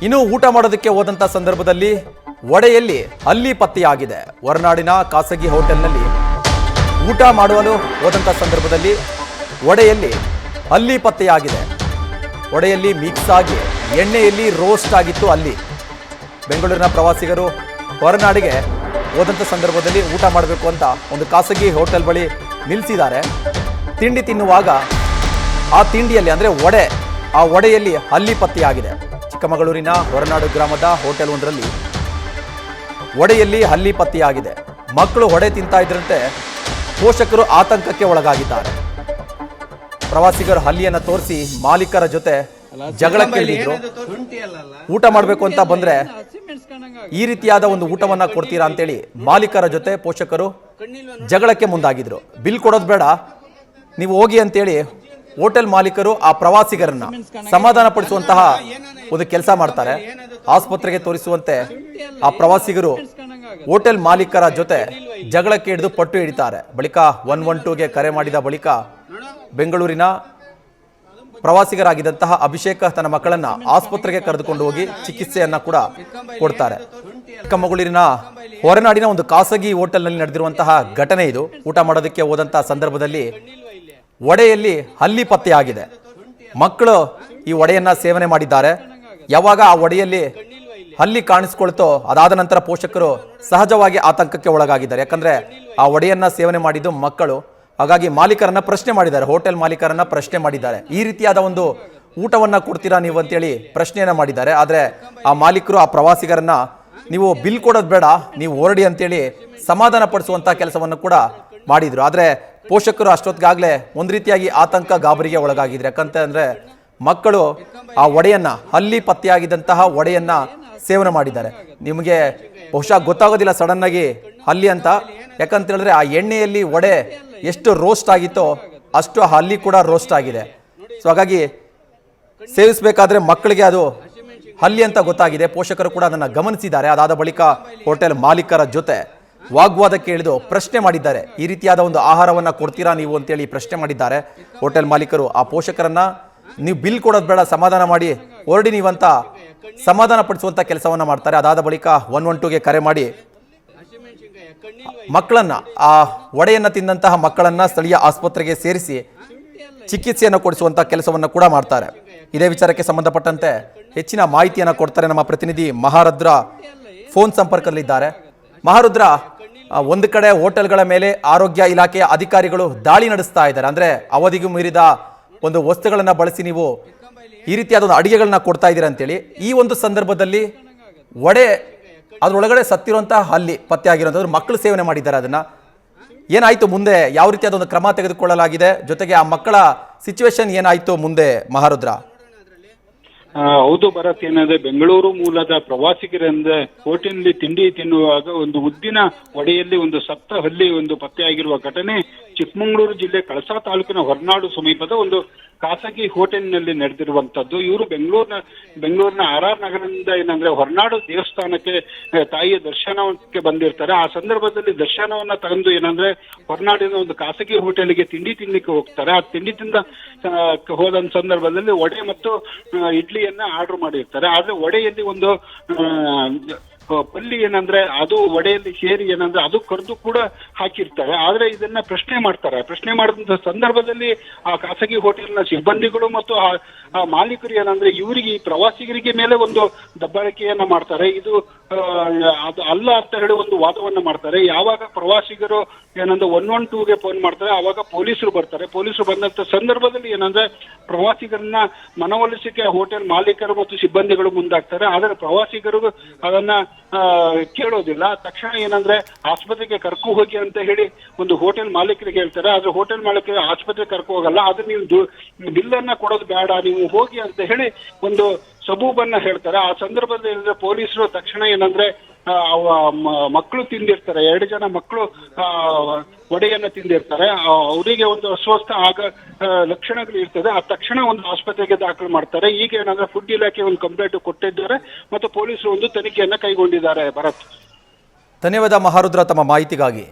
ಇನ್ನು ಊಟ ಮಾಡೋದಕ್ಕೆ ಹೋದಂಥ ಸಂದರ್ಭದಲ್ಲಿ ಒಡೆಯಲ್ಲಿ ಹಲ್ಲಿ ಪತ್ತೆಯಾಗಿದೆ. ಹೊರನಾಡಿನ ಖಾಸಗಿ ಹೋಟೆಲ್ನಲ್ಲಿ ಊಟ ಮಾಡಲು ಹೋದಂಥ ಸಂದರ್ಭದಲ್ಲಿ ಒಡೆಯಲ್ಲಿ ಹಲ್ಲಿ ಪತ್ತೆಯಾಗಿದೆ. ಒಡೆಯಲ್ಲಿ ಮಿಕ್ಸ್ ಆಗಿ ಎಣ್ಣೆಯಲ್ಲಿ ರೋಸ್ಟ್ ಆಗಿತ್ತು ಹಲ್ಲಿ. ಬೆಂಗಳೂರಿನ ಪ್ರವಾಸಿಗರು ಹೊರನಾಡಿಗೆ ಹೋದಂಥ ಸಂದರ್ಭದಲ್ಲಿ ಊಟ ಮಾಡಬೇಕು ಅಂತ ಒಂದು ಖಾಸಗಿ ಹೋಟೆಲ್ ಬಳಿ ನಿಲ್ಲಿಸಿದ್ದಾರೆ. ತಿಂಡಿ ತಿನ್ನುವಾಗ ಆ ತಿಂಡಿಯಲ್ಲಿ ಅಂದರೆ ಆ ಒಡೆಯಲ್ಲಿ ಹಲ್ಲಿ ಪತ್ತೆಯಾಗಿದೆ. ಚಿಕ್ಕಮಗಳೂರಿನ ಹೊರನಾಡು ಗ್ರಾಮದ ಹೋಟೆಲ್ ಒಂದರಲ್ಲಿ ಒಡೆಯಲ್ಲಿ ಹಲ್ಲಿ ಪತ್ತೆಯಾಗಿದೆ. ಮಕ್ಕಳು ಹೊಡೆ ತಿಂತಾ ಇದ್ರಂತೆ ಪೋಷಕರು ಆತಂಕಕ್ಕೆ ಒಳಗಾಗಿದ್ದಾರೆ. ಪ್ರವಾಸಿಗರು ಹಲ್ಲಿಯನ್ನು ತೋರಿಸಿ ಮಾಲೀಕರ ಜೊತೆ ಜಗಳಕ್ಕೆ ಇಳಿದ್ರು. ಊಟ ಮಾಡಬೇಕು ಅಂತ ಬಂದ್ರೆ ಈ ರೀತಿಯಾದ ಒಂದು ಊಟವನ್ನ ಕೊಡ್ತೀರಾ ಅಂತೇಳಿ ಮಾಲೀಕರ ಜೊತೆ ಪೋಷಕರು ಜಗಳಕ್ಕೆ ಮುಂದಾಗಿದ್ರು. ಬಿಲ್ ಕೊಡೋದು ಬೇಡ, ನೀವು ಹೋಗಿ ಅಂತೇಳಿ ಹೋಟೆಲ್ ಮಾಲೀಕರು ಆ ಪ್ರವಾಸಿಗರನ್ನ ಸಮಾಧಾನ ಪಡಿಸುವಂತಹ ಒಂದು ಕೆಲಸ ಮಾಡ್ತಾರೆ. ಆಸ್ಪತ್ರೆಗೆ ತೋರಿಸುವಂತೆ ಆ ಪ್ರವಾಸಿಗರು ಹೋಟೆಲ್ ಮಾಲೀಕರ ಜೊತೆ ಜಗಳಕ್ಕೆ ಹಿಡಿದು ಪಟ್ಟು ಹಿಡಿತಾರೆ. ಬಳಿಕ 112ಗೆ ಕರೆ ಮಾಡಿದ ಬಳಿಕ ಬೆಂಗಳೂರಿನ ಪ್ರವಾಸಿಗರಾಗಿದ್ದಂತಹ ಅಭಿಷೇಕ್ ತನ್ನ ಮಕ್ಕಳನ್ನ ಆಸ್ಪತ್ರೆಗೆ ಕರೆದುಕೊಂಡು ಹೋಗಿ ಚಿಕಿತ್ಸೆಯನ್ನ ಕೂಡ ಕೊಡ್ತಾರೆ. ಚಿಕ್ಕಮಗಳೂರಿನ ಹೊರನಾಡಿನ ಒಂದು ಖಾಸಗಿ ಹೋಟೆಲ್ನಲ್ಲಿ ನಡೆದಿರುವಂತಹ ಘಟನೆ ಇದು. ಊಟ ಮಾಡೋದಕ್ಕೆ ಹೋದಂತಹ ಸಂದರ್ಭದಲ್ಲಿ ಒಡೆಯಲ್ಲಿ ಹಲ್ಲಿ ಪತ್ತೆಯಾಗಿದೆ. ಮಕ್ಕಳು ಈ ಒಡೆಯನ್ನ ಸೇವನೆ ಮಾಡಿದ್ದಾರೆ. ಯಾವಾಗ ಆ ಒಡೆಯಲ್ಲಿ ಹಲ್ಲಿ ಕಾಣಿಸ್ಕೊಳ್ತೋ ಅದಾದ ನಂತರ ಪೋಷಕರು ಸಹಜವಾಗಿ ಆತಂಕಕ್ಕೆ ಒಳಗಾಗಿದ್ದಾರೆ. ಯಾಕಂದ್ರೆ ಆ ಒಡೆಯನ್ನ ಸೇವನೆ ಮಾಡಿದ್ದು ಮಕ್ಕಳು. ಹಾಗಾಗಿ ಮಾಲೀಕರನ್ನ ಪ್ರಶ್ನೆ ಮಾಡಿದ್ದಾರೆ, ಹೋಟೆಲ್ ಮಾಲೀಕರನ್ನ ಪ್ರಶ್ನೆ ಮಾಡಿದ್ದಾರೆ. ಈ ರೀತಿಯಾದ ಒಂದು ಊಟವನ್ನ ಕೊಡ್ತೀರಾ ನೀವು ಅಂತೇಳಿ ಪ್ರಶ್ನೆಯನ್ನ ಮಾಡಿದ್ದಾರೆ. ಆದ್ರೆ ಆ ಮಾಲೀಕರು ಆ ಪ್ರವಾಸಿಗರನ್ನ ನೀವು ಬಿಲ್ ಕೊಡೋದು ಬೇಡ, ನೀವು ಹೊರಡಿ ಅಂತೇಳಿ ಸಮಾಧಾನ ಪಡಿಸುವಂತ ಕೆಲಸವನ್ನು ಕೂಡ ಮಾಡಿದ್ರು. ಆದ್ರೆ ಪೋಷಕರು ಅಷ್ಟೊತ್ತಿಗಾಗ್ಲೇ ಒಂದು ರೀತಿಯಾಗಿ ಆತಂಕ ಗಾಬರಿಗೆ ಒಳಗಾಗಿದ್ರು. ಯಾಕಂತಂದ್ರೆ ಮಕ್ಕಳು ಆ ಒಡೆಯನ್ನ ಹಲ್ಲಿ ಪತ್ತೆಯಾಗಿದ್ದಂತಹ ಒಡೆಯನ್ನ ಸೇವನೆ ಮಾಡಿದ್ದಾರೆ. ನಿಮಗೆ ಬಹುಶಃ ಗೊತ್ತಾಗೋದಿಲ್ಲ ಸಡನ್ ಆಗಿ ಹಲ್ಲಿ ಅಂತ. ಯಾಕಂತ ಹೇಳಿದ್ರೆ ಆ ಎಣ್ಣೆಯಲ್ಲಿ ಒಡೆ ಎಷ್ಟು ರೋಸ್ಟ್ ಆಗಿತ್ತೋ ಅಷ್ಟು ಹಲ್ಲಿ ಕೂಡ ರೋಸ್ಟ್ ಆಗಿದೆ. ಸೊ ಹಾಗಾಗಿ ಸೇವಿಸಬೇಕಾದ್ರೆ ಮಕ್ಕಳಿಗೆ ಅದು ಹಲ್ಲಿ ಅಂತ ಗೊತ್ತಾಗಿದೆ. ಪೋಷಕರು ಕೂಡ ಅದನ್ನು ಗಮನಿಸಿದ್ದಾರೆ. ಅದಾದ ಬಳಿಕ ಹೋಟೆಲ್ ಮಾಲೀಕರ ಜೊತೆ ವಾಗ್ವಾದಕ್ಕೆ ಇಳಿದು ಪ್ರಶ್ನೆ ಮಾಡಿದ್ದಾರೆ. ಈ ರೀತಿಯಾದ ಒಂದು ಆಹಾರವನ್ನ ಕೊಡ್ತೀರಾ ನೀವು ಅಂತೇಳಿ ಪ್ರಶ್ನೆ ಮಾಡಿದ್ದಾರೆ. ಹೋಟೆಲ್ ಮಾಲೀಕರು ಆ ಪೋಷಕರನ್ನ ನೀವು ಬಿಲ್ ಕೊಡೋದು ಬೇಡ, ಸಮಾಧಾನ ಮಾಡಿ ಹೊರಡಿ ನೀವಂತ ಸಮಾಧಾನ ಪಡಿಸುವಂತ ಕೆಲಸವನ್ನ ಮಾಡ್ತಾರೆ. ಅದಾದ ಬಳಿಕ 112ಗೆ ಕರೆ ಮಾಡಿ ಮಕ್ಕಳನ್ನ ಆ ಒಡೆಯನ್ನ ತಿಂದಂತಹ ಮಕ್ಕಳನ್ನ ಸ್ಥಳೀಯ ಆಸ್ಪತ್ರೆಗೆ ಸೇರಿಸಿ ಚಿಕಿತ್ಸೆಯನ್ನು ಕೊಡಿಸುವಂತ ಕೆಲಸವನ್ನ ಕೂಡ ಮಾಡ್ತಾರೆ. ಇದೇ ವಿಚಾರಕ್ಕೆ ಸಂಬಂಧಪಟ್ಟಂತೆ ಹೆಚ್ಚಿನ ಮಾಹಿತಿಯನ್ನ ಕೊಡ್ತಾರೆ ನಮ್ಮ ಪ್ರತಿನಿಧಿ ಮಹಾರುದ್ರ. ಫೋನ್ ಸಂಪರ್ಕದಲ್ಲಿದ್ದಾರೆ. ಮಹಾರುದ್ರ, ಒಂದು ಕಡೆ ಹೋಟೆಲ್ಗಳ ಮೇಲೆ ಆರೋಗ್ಯ ಇಲಾಖೆಯ ಅಧಿಕಾರಿಗಳು ದಾಳಿ ನಡೆಸ್ತಾ ಇದ್ದಾರೆ. ಅಂದ್ರೆ ಅವಧಿಗೂ ಮೀರಿದ ಒಂದು ವಸ್ತುಗಳನ್ನ ಬಳಸಿ ನೀವು ಈ ರೀತಿಯಾದ ಒಂದು ಅಡಿಗೆಗಳನ್ನ ಕೊಡ್ತಾ ಇದ್ದೀರಾ ಅಂತೇಳಿ. ಈ ಒಂದು ಸಂದರ್ಭದಲ್ಲಿ ಒಡೆ ಅದರೊಳಗಡೆ ಸತ್ತಿರುವಂತಹ ಹಲ್ಲಿ ಪತ್ತೆ ಆಗಿರೋಂಥದ್ದು ಮಕ್ಕಳು ಸೇವನೆ ಮಾಡಿದ್ದಾರೆ. ಅದನ್ನ ಏನಾಯ್ತು ಮುಂದೆ, ಯಾವ ರೀತಿಯಾದ ಒಂದು ಕ್ರಮ ತೆಗೆದುಕೊಳ್ಳಲಾಗಿದೆ, ಜೊತೆಗೆ ಆ ಮಕ್ಕಳ ಸಿಚುವೇಶನ್ ಏನಾಯ್ತು ಮುಂದೆ ಮಹಾರುದ್ರ? ಹೌದು ಭರತ್, ಏನಂದ್ರೆ ಬೆಂಗಳೂರು ಮೂಲದ ಪ್ರವಾಸಿಗರಿಂದ ಹೋಟೆಲ್ನಲ್ಲಿ ತಿಂಡಿ ತಿನ್ನುವಾಗ ಒಂದು ಉದ್ದಿನ ಒಡೆಯಲ್ಲಿ ಒಂದು ಸತ್ತ ಹಲ್ಲಿ ಒಂದು ಪತ್ತೆಯಾಗಿರುವ ಘಟನೆ ಚಿಕ್ಕಮಗಳೂರು ಜಿಲ್ಲೆ ಕಳಸಾ ತಾಲೂಕಿನ ಹೊರನಾಡು ಸಮೀಪದ ಒಂದು ಖಾಸಗಿ ಹೋಟೆಲ್ನಲ್ಲಿ ನಡೆದಿರುವಂತದ್ದು. ಇವರು ಬೆಂಗಳೂರಿನ RR ನಗರದಿಂದ ಏನಂದ್ರೆ ಹೊರನಾಡು ದೇವಸ್ಥಾನಕ್ಕೆ ತಾಯಿಯ ದರ್ಶನಕ್ಕೆ ಬಂದಿರ್ತಾರೆ. ಆ ಸಂದರ್ಭದಲ್ಲಿ ದರ್ಶನವನ್ನ ತಗೊಂಡು ಏನಂದ್ರೆ ಹೊರನಾಡಿನ ಒಂದು ಖಾಸಗಿ ಹೋಟೆಲ್ಗೆ ತಿಂಡಿ ತಿನ್ಲಿಕ್ಕೆ ಹೋಗ್ತಾರೆ. ಆ ತಿಂಡಿ ತಿಂದ ಹೋದ ಸಂದರ್ಭದಲ್ಲಿ ವಡೆ ಮತ್ತು ಇಡ್ಲಿಯನ್ನ ಆರ್ಡರ್ ಮಾಡಿರ್ತಾರೆ. ಆದ್ರೆ ವಡೆಯಲ್ಲಿ ಒಂದು ಪಲ್ಲಿ ಏನಂದ್ರೆ ಅದು ಒಡೆಯಲ್ಲಿ ಸೇರಿ ಏನಂದ್ರೆ ಅದು ಕರೆದು ಕೂಡ ಹಾಕಿರ್ತಾರೆ. ಆದ್ರೆ ಇದನ್ನ ಪ್ರಶ್ನೆ ಮಾಡ್ತಾರೆ. ಪ್ರಶ್ನೆ ಮಾಡಿದಂತ ಸಂದರ್ಭದಲ್ಲಿ ಆ ಖಾಸಗಿ ಹೋಟೆಲ್ನ ಸಿಬ್ಬಂದಿಗಳು ಮತ್ತು ಆ ಮಾಲೀಕರು ಏನಂದ್ರೆ ಇವರಿಗೆ ಪ್ರವಾಸಿಗರಿಗೆ ಮೇಲೆ ಒಂದು ದಬ್ಬಾಳಿಕೆಯನ್ನ ಮಾಡ್ತಾರೆ. ಇದು ಅದು ಅಲ್ಲ ಅಂತ ಹೇಳಿ ಒಂದು ವಾದವನ್ನ ಮಾಡ್ತಾರೆ. ಯಾವಾಗ ಪ್ರವಾಸಿಗರು ಏನಂದ್ರೆ 112ಗೆ ಫೋನ್ ಮಾಡ್ತಾರೆ, ಆವಾಗ ಪೊಲೀಸರು ಬರ್ತಾರೆ. ಪೊಲೀಸರು ಬಂದಂತ ಸಂದರ್ಭದಲ್ಲಿ ಏನಂದ್ರೆ ಪ್ರವಾಸಿಗರನ್ನ ಮನವೊಲಿಸಕ್ಕೆ ಹೋಟೆಲ್ ಮಾಲೀಕರು ಮತ್ತು ಸಿಬ್ಬಂದಿಗಳು ಮುಂದಾಗ್ತಾರೆ. ಆದ್ರೆ ಪ್ರವಾಸಿಗರು ಅದನ್ನ ಕೇಳೋದಿಲ್ಲ. ತಕ್ಷಣ ಏನಂದ್ರೆ ಆಸ್ಪತ್ರೆಗೆ ಕರ್ಕೊ ಹೋಗಿ ಅಂತ ಹೇಳಿ ಒಂದು ಹೋಟೆಲ್ ಮಾಲೀಕರಿಗೆ ಹೇಳ್ತಾರೆ. ಆದ್ರೆ ಹೋಟೆಲ್ ಮಾಲೀಕರಿಗೆ ಆಸ್ಪತ್ರೆಗೆ ಕರ್ಕೊ ಹೋಗಲ್ಲ. ಆದ್ರೆ ನೀವು ಬಿಲ್ ಅನ್ನ ಕೊಡೋದು ಬೇಡ, ನೀವು ಹೋಗಿ ಅಂತ ಹೇಳಿ ಒಂದು ಸಬೂಬನ್ನ ಹೇಳ್ತಾರೆ. ಆ ಸಂದರ್ಭದಲ್ಲಿ ಪೊಲೀಸರು ತಕ್ಷಣ ಏನಂದ್ರೆ ಮಕ್ಕಳು ತಿಂದಿರ್ತಾರೆ, 2 ಜನ ಮಕ್ಕಳು ಒಡೆಯನ್ನ ತಿಂದಿರ್ತಾರೆ. ಅವರಿಗೆ ಒಂದು ಅಸ್ವಸ್ಥ ಲಕ್ಷಣಗಳು ಇರ್ತದೆ. ಆ ತಕ್ಷಣ ಒಂದು ಆಸ್ಪತ್ರೆಗೆ ದಾಖಲು ಮಾಡ್ತಾರೆ. ಈಗ ಏನಂದ್ರೆ ಫುಡ್ ಇಲಾಖೆ ಒಂದು ಕಂಪ್ಲೇಂಟ್ ಕೊಟ್ಟಿದ್ದಾರೆ ಮತ್ತು ಪೊಲೀಸರು ಒಂದು ತನಿಖೆಯನ್ನ ಕೈಗೊಂಡಿದ್ದಾರೆ. ಭರತ್, ಧನ್ಯವಾದ ಮಹಾರುದ್ರ ತಮ್ಮ ಮಾಹಿತಿಗಾಗಿ.